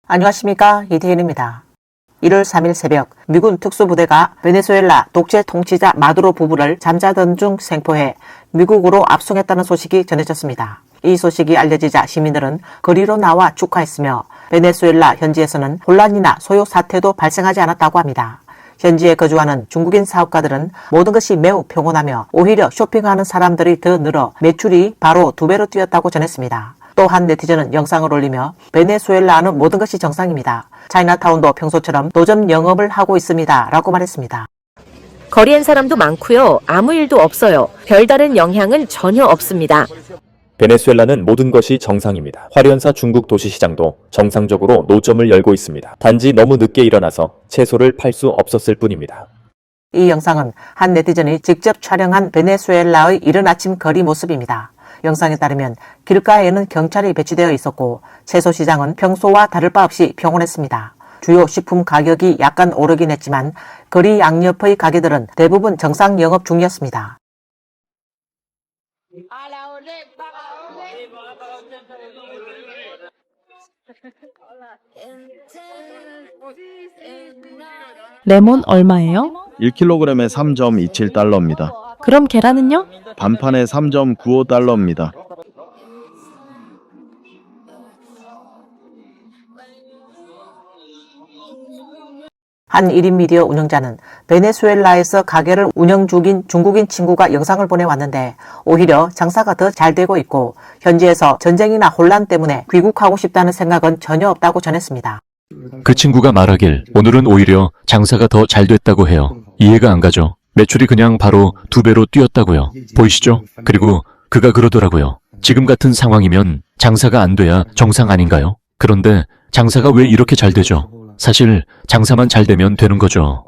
안녕하십니까, 이태인입니다. 1월 3일 새벽 미군 특수부대가 베네수엘라 독재 통치자 마두로 부부를 잠자던 중 생포해 미국으로 압송했다는 소식이 전해졌습니다. 이 소식이 알려지자 시민들은 거리로 나와 축하했으며 베네수엘라 현지에서는 혼란이나 소요 사태도 발생하지 않았다고 합니다. 현지에 거주하는 중국인 사업가들은 모든 것이 매우 평온하며 오히려 쇼핑하는 사람들이 더 늘어 매출이 바로 2배로 뛰었다고 전했습니다. 또 한 네티즌은 영상을 올리며 베네수엘라는 모든 것이 정상입니다. 차이나타운도 평소처럼 노점 영업을 하고 있습니다. 라고 말했습니다. 거리엔 사람도 많고요. 아무 일도 없어요. 별다른 영향은 전혀 없습니다. 베네수엘라는 모든 것이 정상입니다. 화련사 중국 도시시장도 정상적으로 노점을 열고 있습니다. 단지 너무 늦게 일어나서 채소를 팔 수 없었을 뿐입니다. 이 영상은 한 네티즌이 직접 촬영한 베네수엘라의 이른 아침 거리 모습입니다. 영상에 따르면 길가에는 경찰이 배치되어 있었고 채소 시장은 평소와 다를 바 없이 평온했습니다. 주요 식품 가격이 약간 오르긴 했지만 거리 양옆의 가게들은 대부분 정상 영업 중이었습니다. 레몬 얼마예요? 1kg에 3.27달러입니다. 그럼 계란은요? 반판에 3.95달러입니다. 한 1인 미디어 운영자는 베네수엘라에서 가게를 운영 중인 중국인 친구가 영상을 보내왔는데 오히려 장사가 더 잘 되고 있고 현지에서 전쟁이나 혼란 때문에 귀국하고 싶다는 생각은 전혀 없다고 전했습니다. 그 친구가 말하길 오늘은 오히려 장사가 더 잘 됐다고 해요. 이해가 안 가죠. 매출이 그냥 바로 2배로 뛰었다고요. 보이시죠? 그리고 그가 그러더라고요. 지금 같은 상황이면 장사가 안 돼야 정상 아닌가요? 그런데 장사가 왜 이렇게 잘 되죠? 사실 장사만 잘 되면 되는 거죠.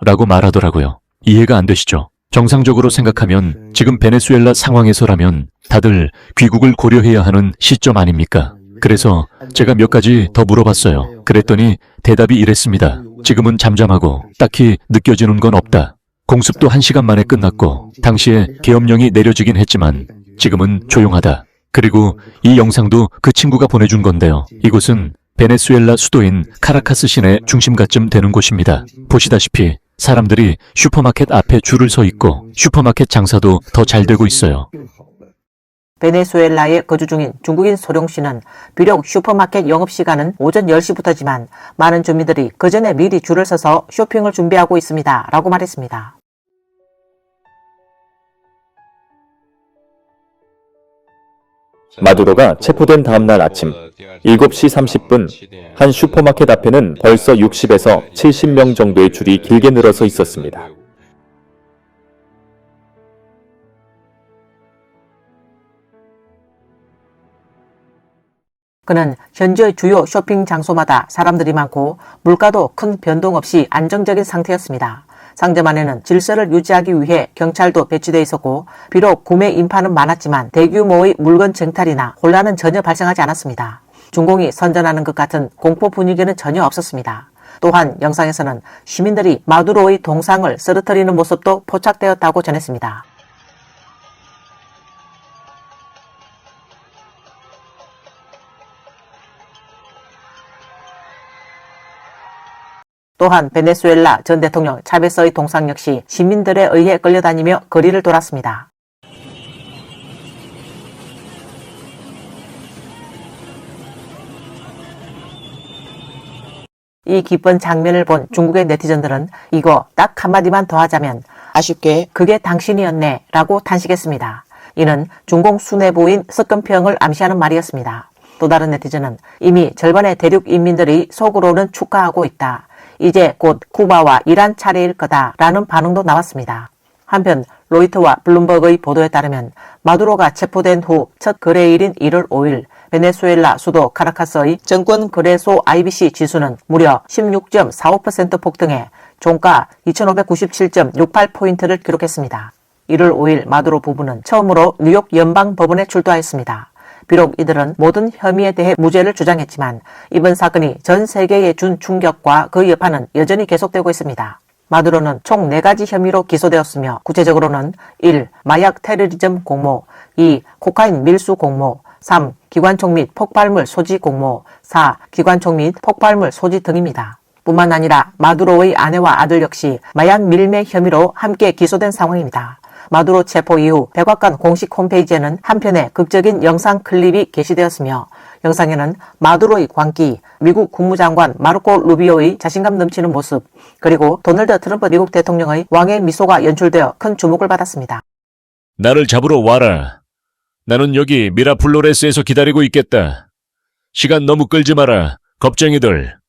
라고 말하더라고요. 이해가 안 되시죠? 정상적으로 생각하면 지금 베네수엘라 상황에서라면 다들 귀국을 고려해야 하는 시점 아닙니까? 그래서 제가 몇 가지 더 물어봤어요. 그랬더니 대답이 이랬습니다. 지금은 잠잠하고 딱히 느껴지는 건 없다. 공습도 1시간 만에 끝났고 당시에 계엄령이 내려지긴 했지만 지금은 조용하다. 그리고 이 영상도 그 친구가 보내준 건데요. 이곳은 베네수엘라 수도인 카라카스 시내 중심가쯤 되는 곳입니다. 보시다시피 사람들이 슈퍼마켓 앞에 줄을 서 있고 슈퍼마켓 장사도 더 잘 되고 있어요. 베네수엘라에 거주 중인 중국인 소룡 씨는 비록 슈퍼마켓 영업시간은 오전 10시부터지만 많은 주민들이 그 전에 미리 줄을 서서 쇼핑을 준비하고 있습니다. 라고 말했습니다. 마두로가 체포된 다음날 아침 7시 30분 한 슈퍼마켓 앞에는 벌써 60에서 70명 정도의 줄이 길게 늘어서 있었습니다. 그는 현지의 주요 쇼핑 장소마다 사람들이 많고 물가도 큰 변동 없이 안정적인 상태였습니다. 상점 안에는 질서를 유지하기 위해 경찰도 배치되어 있었고 비록 구매 인파는 많았지만 대규모의 물건 쟁탈이나 혼란은 전혀 발생하지 않았습니다. 중공이 선전하는 것 같은 공포 분위기는 전혀 없었습니다. 또한 영상에서는 시민들이 마두로의 동상을 쓰러뜨리는 모습도 포착되었다고 전했습니다. 또한 베네수엘라 전 대통령 차베스의 동상 역시 시민들에 의해 끌려다니며 거리를 돌았습니다. 이 기쁜 장면을 본 중국의 네티즌들은 이거 딱 한마디만 더 하자면 아쉽게 그게 당신이었네 라고 탄식했습니다. 이는 중공 수뇌부인 석건평을 암시하는 말이었습니다. 또 다른 네티즌은 이미 절반의 대륙 인민들이 속으로는 축하하고 있다. 이제 곧 쿠바와 이란 차례일 거다 라는 반응도 나왔습니다. 한편 로이터와 블룸버그의 보도에 따르면 마두로가 체포된 후 첫 거래일인 1월 5일 베네수엘라 수도 카라카스의 정권거래소 IBC 지수는 무려 16.45% 폭등해 종가 2597.68포인트를 기록했습니다. 1월 5일 마두로 부부는 처음으로 뉴욕 연방법원에 출두하였습니다. 비록 이들은 모든 혐의에 대해 무죄를 주장했지만 이번 사건이 전 세계에 준 충격과 그 여파는 여전히 계속되고 있습니다. 마두로는 총 4가지 혐의로 기소되었으며 구체적으로는 1. 마약 테러리즘 공모, 2. 코카인 밀수 공모, 3. 기관총 및 폭발물 소지 공모. 4. 기관총 및 폭발물 소지 등입니다. 뿐만 아니라 마두로의 아내와 아들 역시 마약 밀매 혐의로 함께 기소된 상황입니다. 마두로 체포 이후 백악관 공식 홈페이지에는 한편의 극적인 영상 클립이 게시되었으며 영상에는 마두로의 광기, 미국 국무장관 마르코 루비오의 자신감 넘치는 모습, 그리고 도널드 트럼프 미국 대통령의 왕의 미소가 연출되어 큰 주목을 받았습니다. 나를 잡으러 와라. 나는 여기 미라플로레스에서 기다리고 있겠다. 시간 너무 끌지 마라, 겁쟁이들.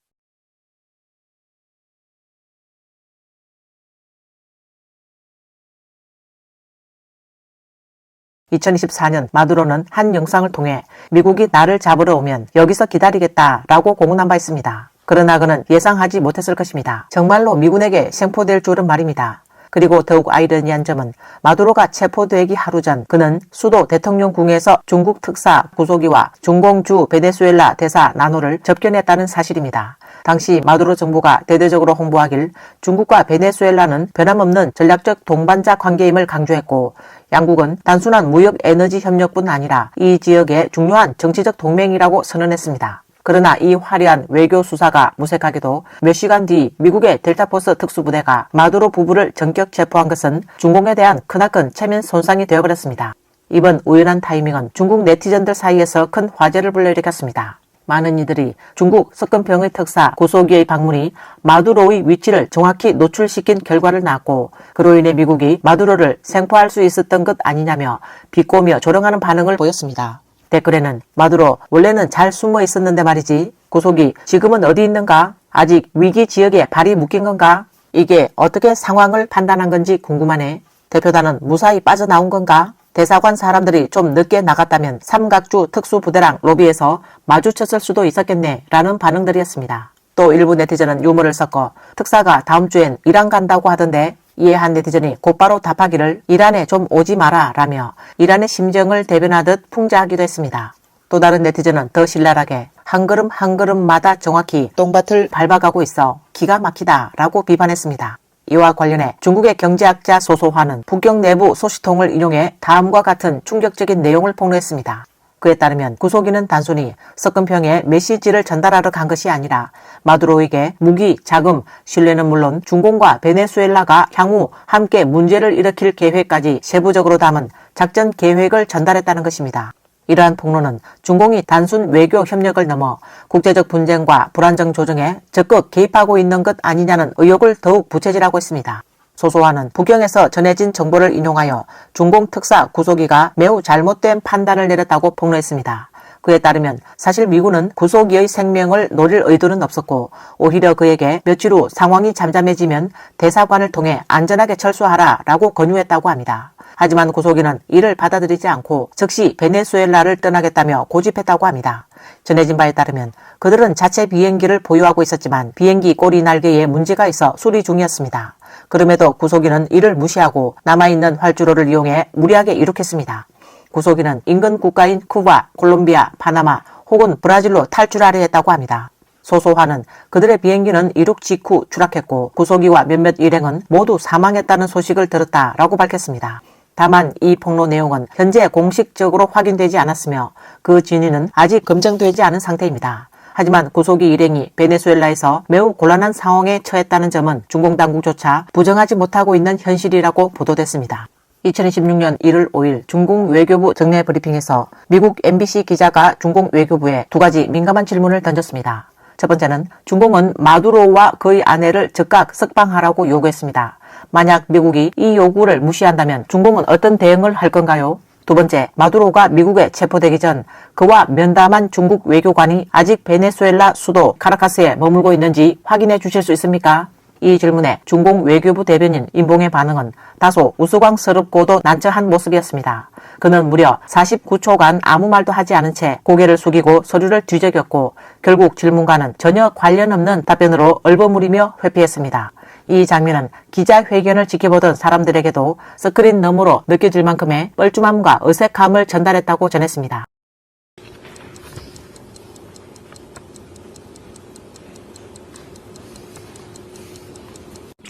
2024년 마두로는 한 영상을 통해 미국이 나를 잡으러 오면 여기서 기다리겠다라고 공언한 바 있습니다. 그러나 그는 예상하지 못했을 것입니다. 정말로 미군에게 생포될 줄은 말입니다. 그리고 더욱 아이러니한 점은 마두로가 체포되기 하루 전 그는 수도 대통령궁에서 중국 특사 구소기와 중공주 베네수엘라 대사 나노를 접견했다는 사실입니다. 당시 마두로 정부가 대대적으로 홍보하길 중국과 베네수엘라는 변함없는 전략적 동반자 관계임을 강조했고 양국은 단순한 무역 에너지 협력뿐 아니라 이 지역의 중요한 정치적 동맹이라고 선언했습니다. 그러나 이 화려한 외교 수사가 무색하게도 몇 시간 뒤 미국의 델타포스 특수부대가 마두로 부부를 전격 체포한 것은 중공에 대한 크나큰 체면 손상이 되어버렸습니다. 이번 우연한 타이밍은 중국 네티즌들 사이에서 큰 화제를 불러일으켰습니다. 많은 이들이 중국 석근병의 특사 구소기의 방문이 마두로의 위치를 정확히 노출시킨 결과를 낳았고 그로 인해 미국이 마두로를 생포할 수 있었던 것 아니냐며 비꼬며 조롱하는 반응을 보였습니다. 댓글에는 마두로 원래는 잘 숨어 있었는데 말이지. 구속이 지금은 어디 있는가? 아직 위기 지역에 발이 묶인 건가? 이게 어떻게 상황을 판단한 건지 궁금하네. 대표단은 무사히 빠져나온 건가? 대사관 사람들이 좀 늦게 나갔다면 삼각주 특수부대랑 로비에서 마주쳤을 수도 있었겠네 라는 반응들이었습니다. 또 일부 네티즌은 유머를 섞어 특사가 다음 주엔 이란 간다고 하던데 이에 한 네티즌이 곧바로 답하기를 이란에 좀 오지 마라 라며 이란의 심정을 대변하듯 풍자하기도 했습니다. 또 다른 네티즌은 더 신랄하게 한 걸음 한 걸음마다 정확히 똥밭을 밟아가고 있어 기가 막히다 라고 비판했습니다. 이와 관련해 중국의 경제학자 소소화는 북경 내부 소식통을 인용해 다음과 같은 충격적인 내용을 폭로했습니다. 그에 따르면 구소기는 단순히 석근평에 메시지를 전달하러 간 것이 아니라 마두로에게 무기, 자금, 신뢰는 물론 중공과 베네수엘라가 향후 함께 문제를 일으킬 계획까지 세부적으로 담은 작전 계획을 전달했다는 것입니다. 이러한 폭로는 중공이 단순 외교 협력을 넘어 국제적 분쟁과 불안정 조정에 적극 개입하고 있는 것 아니냐는 의혹을 더욱 부채질하고 있습니다. 소소화는 북경에서 전해진 정보를 인용하여 중공 특사 구소기가 매우 잘못된 판단을 내렸다고 폭로했습니다. 그에 따르면 사실 미군은 구소기의 생명을 노릴 의도는 없었고 오히려 그에게 며칠 후 상황이 잠잠해지면 대사관을 통해 안전하게 철수하라 라고 권유했다고 합니다. 하지만 구소기는 이를 받아들이지 않고 즉시 베네수엘라를 떠나겠다며 고집했다고 합니다. 전해진 바에 따르면 그들은 자체 비행기를 보유하고 있었지만 비행기 꼬리 날개에 문제가 있어 수리 중이었습니다. 그럼에도 구소기는 이를 무시하고 남아있는 활주로를 이용해 무리하게 이륙했습니다. 구소기는 인근 국가인 쿠바, 콜롬비아, 파나마 혹은 브라질로 탈출하려 했다고 합니다. 소소화는 그들의 비행기는 이륙 직후 추락했고 구소기와 몇몇 일행은 모두 사망했다는 소식을 들었다라고 밝혔습니다. 다만 이 폭로 내용은 현재 공식적으로 확인되지 않았으며 그 진위는 아직 검증되지 않은 상태입니다. 하지만 구소기 일행이 베네수엘라에서 매우 곤란한 상황에 처했다는 점은 중공 당국조차 부정하지 못하고 있는 현실이라고 보도됐습니다. 2026년 1월 5일 중공 외교부 정례 브리핑에서 미국 MBC 기자가 중공 외교부에 두 가지 민감한 질문을 던졌습니다. 첫 번째는 중공은 마두로와 그의 아내를 즉각 석방하라고 요구했습니다. 만약 미국이 이 요구를 무시한다면 중공은 어떤 대응을 할 건가요? 두 번째, 마두로가 미국에 체포되기 전 그와 면담한 중국 외교관이 아직 베네수엘라 수도 카라카스에 머물고 있는지 확인해 주실 수 있습니까? 이 질문에 중공 외교부 대변인 임봉의 반응은 다소 우스꽝스럽고도 난처한 모습이었습니다. 그는 무려 49초간 아무 말도 하지 않은 채 고개를 숙이고 서류를 뒤적였고 결국 질문과는 전혀 관련 없는 답변으로 얼버무리며 회피했습니다. 이 장면은 기자회견을 지켜보던 사람들에게도 스크린 너머로 느껴질 만큼의 뻘쭘함과 어색함을 전달했다고 전했습니다.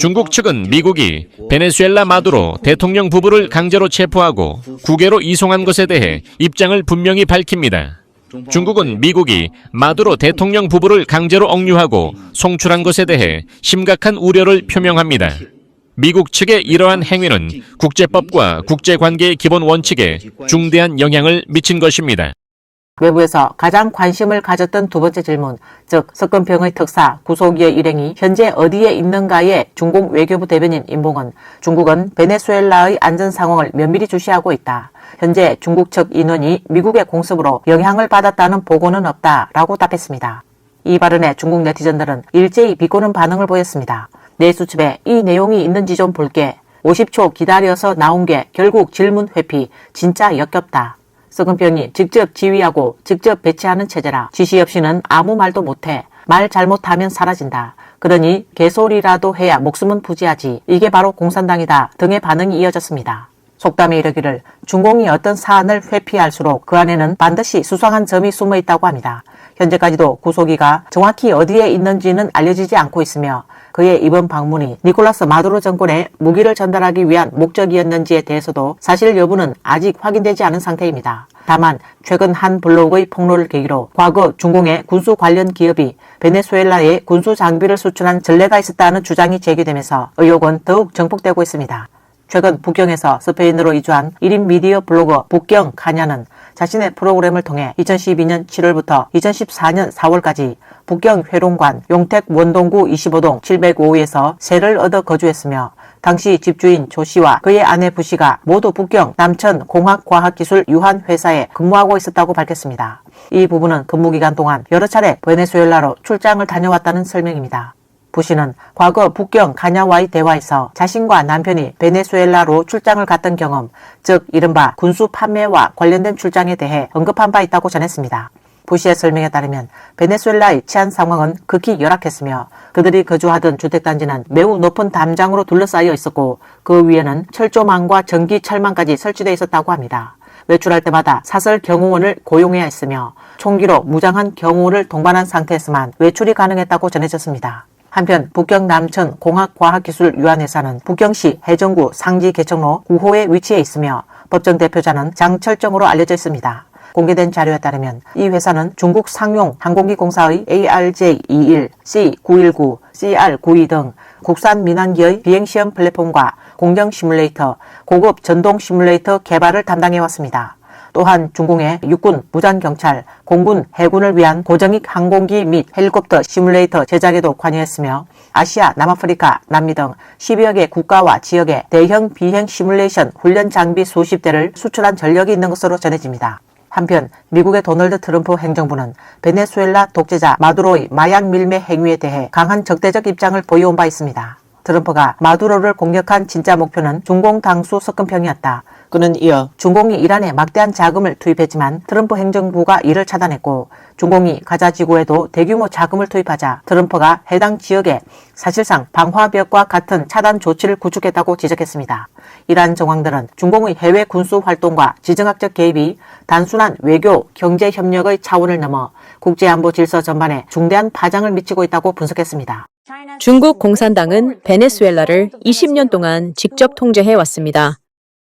중국 측은 미국이 베네수엘라 마두로 대통령 부부를 강제로 체포하고 국외로 이송한 것에 대해 입장을 분명히 밝힙니다. 중국은 미국이 마두로 대통령 부부를 강제로 억류하고 송출한 것에 대해 심각한 우려를 표명합니다. 미국 측의 이러한 행위는 국제법과 국제관계의 기본 원칙에 중대한 영향을 미친 것입니다. 외부에서 가장 관심을 가졌던 두 번째 질문, 즉 석건평의 특사 구속의 일행이 현재 어디에 있는가의 중국 외교부 대변인 임봉은 중국은 베네수엘라의 안전 상황을 면밀히 주시하고 있다. 현재 중국 측 인원이 미국의 공습으로 영향을 받았다는 보고는 없다라고 답했습니다. 이 발언에 중국 네티즌들은 일제히 비꼬는 반응을 보였습니다. 내 수첩에 이 내용이 있는지 좀 볼게. 50초 기다려서 나온 게 결국 질문 회피. 진짜 역겹다. 석은평이 직접 지휘하고 직접 배치하는 체제라 지시 없이는 아무 말도 못해. 말 잘못하면 사라진다. 그러니 개소리라도 해야 목숨은 부지하지. 이게 바로 공산당이다 등의 반응이 이어졌습니다. 속담에 이르기를 중공이 어떤 사안을 회피할수록 그 안에는 반드시 수상한 점이 숨어 있다고 합니다. 현재까지도 구속이가 정확히 어디에 있는지는 알려지지 않고 있으며 그의 이번 방문이 니콜라스 마두로 정권에 무기를 전달하기 위한 목적이었는지에 대해서도 사실 여부는 아직 확인되지 않은 상태입니다. 다만 최근 한 블로그의 폭로를 계기로 과거 중공의 군수 관련 기업이 베네수엘라에 군수 장비를 수출한 전례가 있었다는 주장이 제기되면서 의혹은 더욱 증폭되고 있습니다. 최근 북경에서 스페인으로 이주한 1인 미디어 블로거 북경 카냐는 자신의 프로그램을 통해 2012년 7월부터 2014년 4월까지 북경 회룡관 용택 원동구 25동 705에서 세를 얻어 거주했으며 당시 집주인 조 씨와 그의 아내 부 씨가 모두 북경 남천 공학과학기술 유한회사에 근무하고 있었다고 밝혔습니다. 이 부부는 근무기간 동안 여러 차례 베네수엘라로 출장을 다녀왔다는 설명입니다. 부 씨는 과거 북경 카냐와의 대화에서 자신과 남편이 베네수엘라로 출장을 갔던 경험, 즉 이른바 군수 판매와 관련된 출장에 대해 언급한 바 있다고 전했습니다. 부 씨의 설명에 따르면 베네수엘라의 치안 상황은 극히 열악했으며 그들이 거주하던 주택단지는 매우 높은 담장으로 둘러싸여 있었고 그 위에는 철조망과 전기 철망까지 설치되어 있었다고 합니다. 외출할 때마다 사설 경호원을 고용해야 했으며 총기로 무장한 경호원을 동반한 상태에서만 외출이 가능했다고 전해졌습니다. 한편 북경 남천 공학과학기술 유한회사는 북경시 해정구 상지 개청로 9호에 위치해 있으며 법정 대표자는 장철정으로 알려져 있습니다. 공개된 자료에 따르면 이 회사는 중국 상용 항공기 공사의 ARJ-21, C919, CR92 등 국산 민항기의 비행시험 플랫폼과 공정 시뮬레이터, 고급 전동 시뮬레이터 개발을 담당해왔습니다. 또한 중공의 육군, 무장경찰, 공군, 해군을 위한 고정익 항공기 및 헬리콥터 시뮬레이터 제작에도 관여했으며 아시아, 남아프리카, 남미 등 10여 개 국가와 지역에 대형 비행 시뮬레이션 훈련 장비 수십 대를 수출한 전력이 있는 것으로 전해집니다. 한편 미국의 도널드 트럼프 행정부는 베네수엘라 독재자 마두로의 마약 밀매 행위에 대해 강한 적대적 입장을 보여온 바 있습니다. 트럼프가 마두로를 공격한 진짜 목표는 중공 당수 석건평이었다. 그는 이어 중공이 이란에 막대한 자금을 투입했지만 트럼프 행정부가 이를 차단했고 중공이 가자 지구에도 대규모 자금을 투입하자 트럼프가 해당 지역에 사실상 방화벽과 같은 차단 조치를 구축했다고 지적했습니다. 이란 정황들은 중공의 해외 군수 활동과 지정학적 개입이 단순한 외교, 경제 협력의 차원을 넘어 국제안보 질서 전반에 중대한 파장을 미치고 있다고 분석했습니다. 중국 공산당은 베네수엘라를 20년 동안 직접 통제해 왔습니다.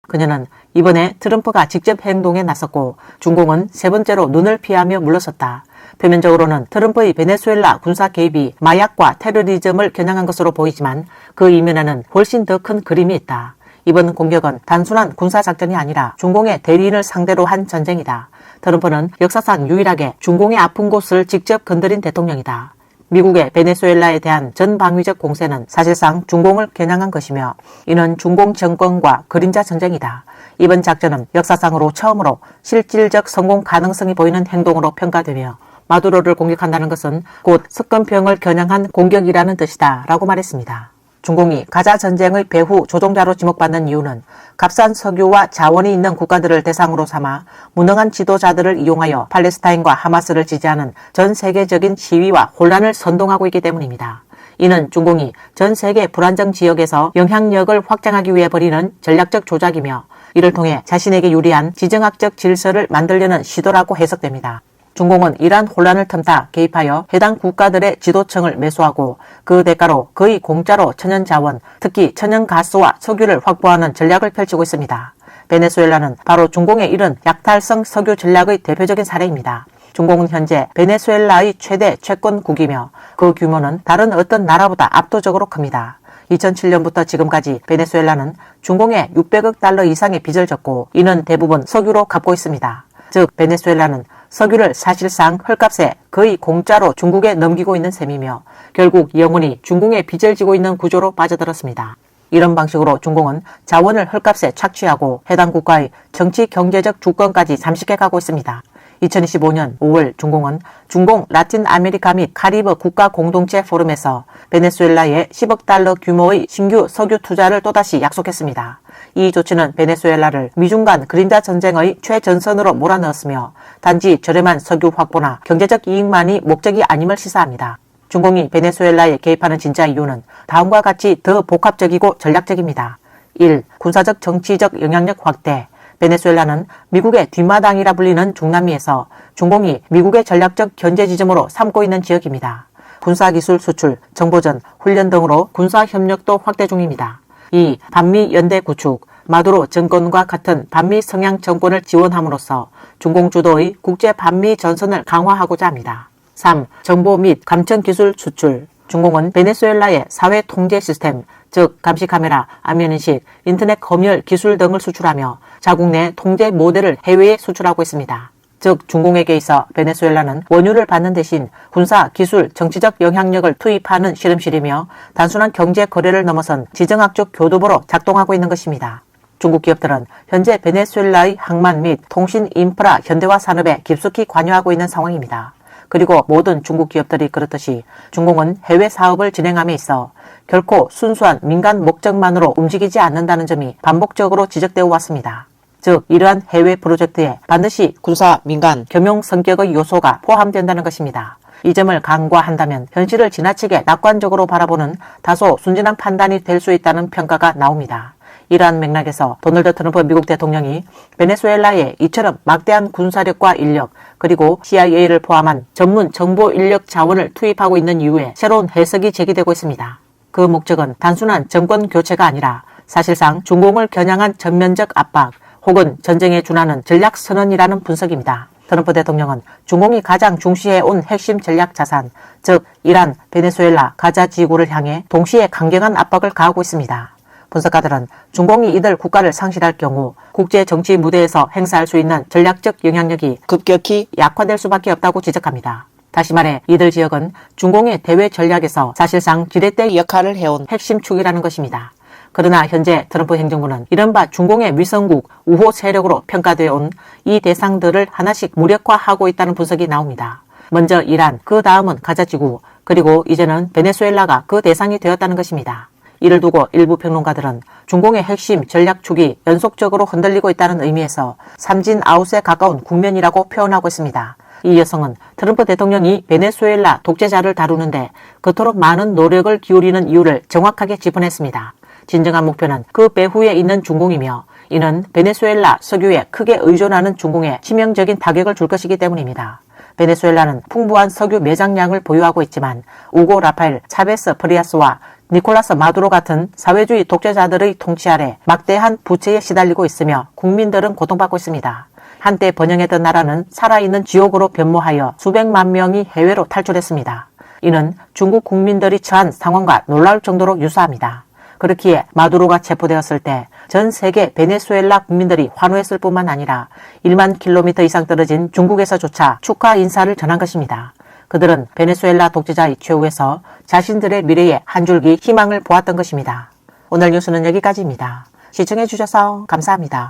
그녀는 이번에 트럼프가 직접 행동에 나섰고 중공은 세 번째로 눈을 피하며 물러섰다. 표면적으로는 트럼프의 베네수엘라 군사 개입이 마약과 테러리즘을 겨냥한 것으로 보이지만 그 이면에는 훨씬 더 큰 그림이 있다. 이번 공격은 단순한 군사작전이 아니라 중공의 대리인을 상대로 한 전쟁이다. 트럼프는 역사상 유일하게 중공의 아픈 곳을 직접 건드린 대통령이다. 미국의 베네수엘라에 대한 전방위적 공세는 사실상 중공을 겨냥한 것이며 이는 중공 정권과 그림자 전쟁이다. 이번 작전은 역사상으로 처음으로 실질적 성공 가능성이 보이는 행동으로 평가되며 마두로를 공격한다는 것은 곧 석건평을 겨냥한 공격이라는 뜻이다 라고 말했습니다. 중공이 가자 전쟁의 배후 조종자로 지목받는 이유는 값싼 석유와 자원이 있는 국가들을 대상으로 삼아 무능한 지도자들을 이용하여 팔레스타인과 하마스를 지지하는 전 세계적인 시위와 혼란을 선동하고 있기 때문입니다. 이는 중공이 전 세계 불안정 지역에서 영향력을 확장하기 위해 벌이는 전략적 조작이며 이를 통해 자신에게 유리한 지정학적 질서를 만들려는 시도라고 해석됩니다. 중공은 이러한 혼란을 틈타 개입하여 해당 국가들의 지도층을 매수하고 그 대가로 거의 공짜로 천연자원, 특히 천연가스와 석유를 확보하는 전략을 펼치고 있습니다. 베네수엘라는 바로 중공의 이런 약탈성 석유 전략의 대표적인 사례입니다. 중공은 현재 베네수엘라의 최대 채권국이며 그 규모는 다른 어떤 나라보다 압도적으로 큽니다. 2007년부터 지금까지 베네수엘라는 중공에 600억 달러 이상의 빚을 졌고 이는 대부분 석유로 갚고 있습니다. 즉 베네수엘라는 석유를 사실상 헐값에 거의 공짜로 중국에 넘기고 있는 셈이며 결국 영원히 중공에 빚을 지고 있는 구조로 빠져들었습니다. 이런 방식으로 중공은 자원을 헐값에 착취하고 해당 국가의 정치 경제적 주권까지 잠식해가고 있습니다. 2025년 5월 중공은 중공 라틴 아메리카 및 카리브 국가 공동체 포럼에서 베네수엘라에 10억 달러 규모의 신규 석유 투자를 또다시 약속했습니다. 이 조치는 베네수엘라를 미중 간 그림자 전쟁의 최전선으로 몰아넣었으며 단지 저렴한 석유 확보나 경제적 이익만이 목적이 아님을 시사합니다. 중공이 베네수엘라에 개입하는 진짜 이유는 다음과 같이 더 복합적이고 전략적입니다. 1. 군사적 정치적 영향력 확대. 베네수엘라는 미국의 뒷마당이라 불리는 중남미에서 중공이 미국의 전략적 견제 지점으로 삼고 있는 지역입니다. 군사기술 수출, 정보전, 훈련 등으로 군사협력도 확대 중입니다. 2. 반미 연대 구축. 마두로 정권과 같은 반미 성향 정권을 지원함으로써 중공 주도의 국제 반미 전선을 강화하고자 합니다. 3. 정보 및 감청기술 수출. 중공은 베네수엘라의 사회 통제 시스템, 즉 감시카메라, 안면인식, 인터넷 검열 기술 등을 수출하며 자국 내 통제 모델을 해외에 수출하고 있습니다. 즉 중공에게 있어 베네수엘라는 원유를 받는 대신 군사, 기술, 정치적 영향력을 투입하는 실험실이며 단순한 경제 거래를 넘어선 지정학적 교두보로 작동하고 있는 것입니다. 중국 기업들은 현재 베네수엘라의 항만 및 통신 인프라 현대화 산업에 깊숙이 관여하고 있는 상황입니다. 그리고 모든 중국 기업들이 그렇듯이 중공은 해외 사업을 진행함에 있어 결코 순수한 민간 목적만으로 움직이지 않는다는 점이 반복적으로 지적되어 왔습니다. 즉 이러한 해외 프로젝트에 반드시 군사, 민간, 겸용 성격의 요소가 포함된다는 것입니다. 이 점을 간과한다면 현실을 지나치게 낙관적으로 바라보는 다소 순진한 판단이 될 수 있다는 평가가 나옵니다. 이러한 맥락에서 도널드 트럼프 미국 대통령이 베네수엘라에 이처럼 막대한 군사력과 인력 그리고 CIA를 포함한 전문 정보 인력 자원을 투입하고 있는 이유에 새로운 해석이 제기되고 있습니다. 그 목적은 단순한 정권 교체가 아니라 사실상 중공을 겨냥한 전면적 압박 혹은 전쟁에 준하는 전략 선언이라는 분석입니다. 트럼프 대통령은 중공이 가장 중시해온 핵심 전략 자산, 즉 이란, 베네수엘라, 가자 지구를 향해 동시에 강경한 압박을 가하고 있습니다. 분석가들은 중공이 이들 국가를 상실할 경우 국제 정치 무대에서 행사할 수 있는 전략적 영향력이 급격히 약화될 수밖에 없다고 지적합니다. 다시 말해 이들 지역은 중공의 대외 전략에서 사실상 지렛대 역할을 해온 핵심 축이라는 것입니다. 그러나 현재 트럼프 행정부는 이른바 중공의 위성국 우호 세력으로 평가되어 온 이 대상들을 하나씩 무력화하고 있다는 분석이 나옵니다. 먼저 이란, 그 다음은 가자지구, 그리고 이제는 베네수엘라가 그 대상이 되었다는 것입니다. 이를 두고 일부 평론가들은 중공의 핵심 전략축이 연속적으로 흔들리고 있다는 의미에서 삼진 아웃에 가까운 국면이라고 표현하고 있습니다. 이 여성은 트럼프 대통령이 베네수엘라 독재자를 다루는데 그토록 많은 노력을 기울이는 이유를 정확하게 짚어냈습니다. 진정한 목표는 그 배후에 있는 중공이며 이는 베네수엘라 석유에 크게 의존하는 중공에 치명적인 타격을 줄 것이기 때문입니다. 베네수엘라는 풍부한 석유 매장량을 보유하고 있지만 우고 라파엘, 차베스 프리아스와 니콜라스 마두로 같은 사회주의 독재자들의 통치 아래 막대한 부채에 시달리고 있으며 국민들은 고통받고 있습니다. 한때 번영했던 나라는 살아있는 지옥으로 변모하여 수백만 명이 해외로 탈출했습니다. 이는 중국 국민들이 처한 상황과 놀라울 정도로 유사합니다. 그렇기에 마두로가 체포되었을 때 전 세계 베네수엘라 국민들이 환호했을 뿐만 아니라 1만 킬로미터 이상 떨어진 중국에서조차 축하 인사를 전한 것입니다. 그들은 베네수엘라 독재자의 최후에서 자신들의 미래에 한 줄기 희망을 보았던 것입니다. 오늘 뉴스는 여기까지입니다. 시청해주셔서 감사합니다.